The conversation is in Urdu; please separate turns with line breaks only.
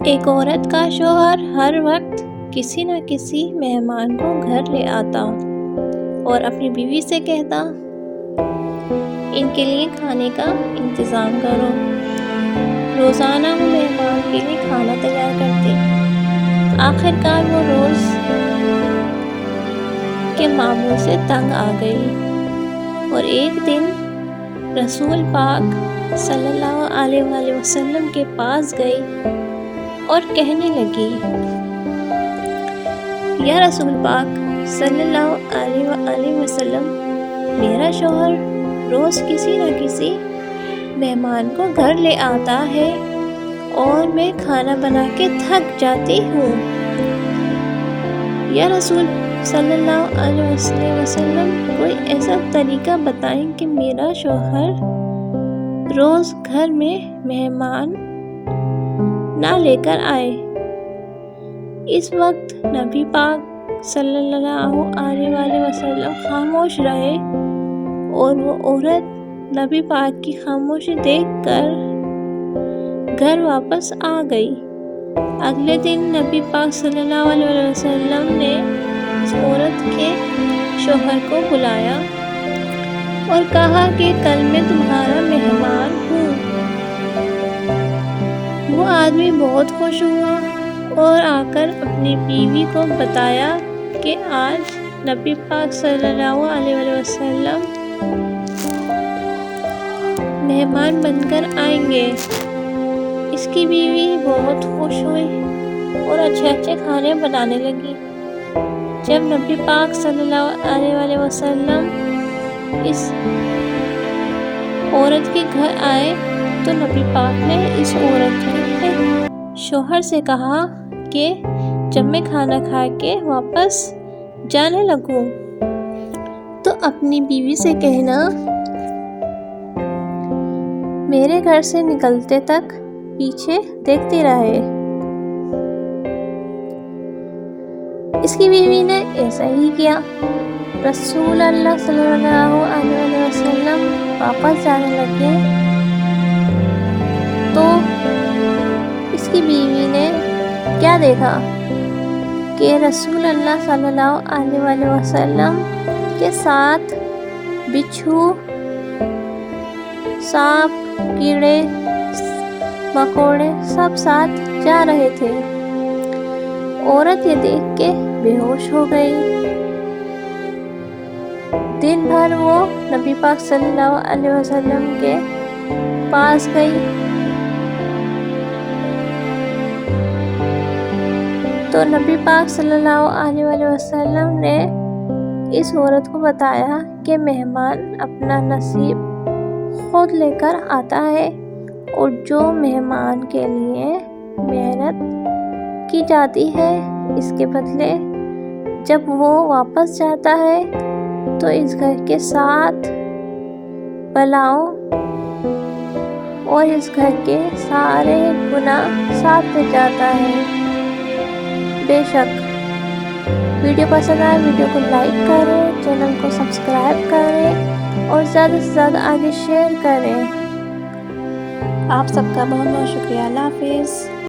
ایک عورت کا شوہر ہر وقت کسی نہ کسی مہمان کو گھر لے آتا اور اپنی بیوی سے کہتا، ان کے لیے کھانے کا انتظام کرو۔ روزانہ وہ مہمان کے لیے کھانا تیار کرتی۔ آخر کار وہ روز کے معمول سے تنگ آ گئی اور ایک دن رسول پاک صلی اللہ علیہ وآلہ وسلم کے پاس گئی اور کہنے لگی، یا رسول پاک صلی اللہ علیہ وآلہ وسلم، میرا شوہر روز کسی نہ کسی مہمان کو گھر لے آتا ہے اور میں کھانا بنا کے تھک جاتی ہوں۔ یا رسول صلی اللہ علیہ وسلم، کوئی ایسا طریقہ بتائیں کہ میرا شوہر روز گھر میں مہمان نہ لے کر آئے۔ اس وقت نبی پاک صلی اللہ علیہ وآلہ وسلم خاموش رہے اور وہ عورت نبی پاک کی خاموشی دیکھ کر گھر واپس آ گئی۔ اگلے دن نبی پاک صلی اللہ علیہ وسلم نے اس عورت کے شوہر کو بلایا اور کہا کہ کل میں تمہارا مہمان ہوں۔ وہ آدمی بہت خوش ہوا اور آ کر اپنی بیوی کو بتایا کہ آج نبی پاک صلی اللہ علیہ وسلم مہمان بن کر آئیں گے۔ اس کی بیوی بہت خوش ہوئی اور اچھے کھانے بنانے لگی۔ جب نبی پاک صلی اللہ علیہ وسلم اس عورت کے گھر آئے تو نبی پاک نے اس عورت کے شوہر سے کہا کہ جب میں کھانا کھا کے واپس جانے لگوں تو اپنی بیوی سے کہنا، میرے گھر سے نکلتے تک پیچھے دیکھتی رہے۔ اس کی بیوی نے ایسا ہی کیا۔ رسول اللہ صلی اللہ علیہ وسلم واپس جانے لگے تو اس کی بیوی نے کیا دیکھا کہ رسول اللہ صلی اللہ علیہ وسلم کے ساتھ بچھو، سانپ، کیڑے مکوڑے سب ساتھ جا رہے تھے۔ عورت یہ دیکھ کے بے ہوش ہو گئی۔ دن بھر وہ نبی پاک صلی اللہ علیہ وسلم کے پاس گئی تو نبی پاک صلی اللہ علیہ وسلم نے اس عورت کو بتایا کہ مہمان اپنا نصیب خود لے کر آتا ہے اور جو مہمان کے لیے محنت کی جاتی ہے، اس کے بدلے جب وہ واپس جاتا ہے تو اس گھر کے ساتھ بلاؤں اور اس گھر کے سارے گناہ ساتھ لے جاتا ہے۔ بے شک ویڈیو پسند آئے ویڈیو کو لائک کریں، چینل کو سبسکرائب کریں اور زیادہ سے زیادہ آگے شیئر کریں۔ آپ سب کا بہت بہت شکریہ۔ اللہ حافظ۔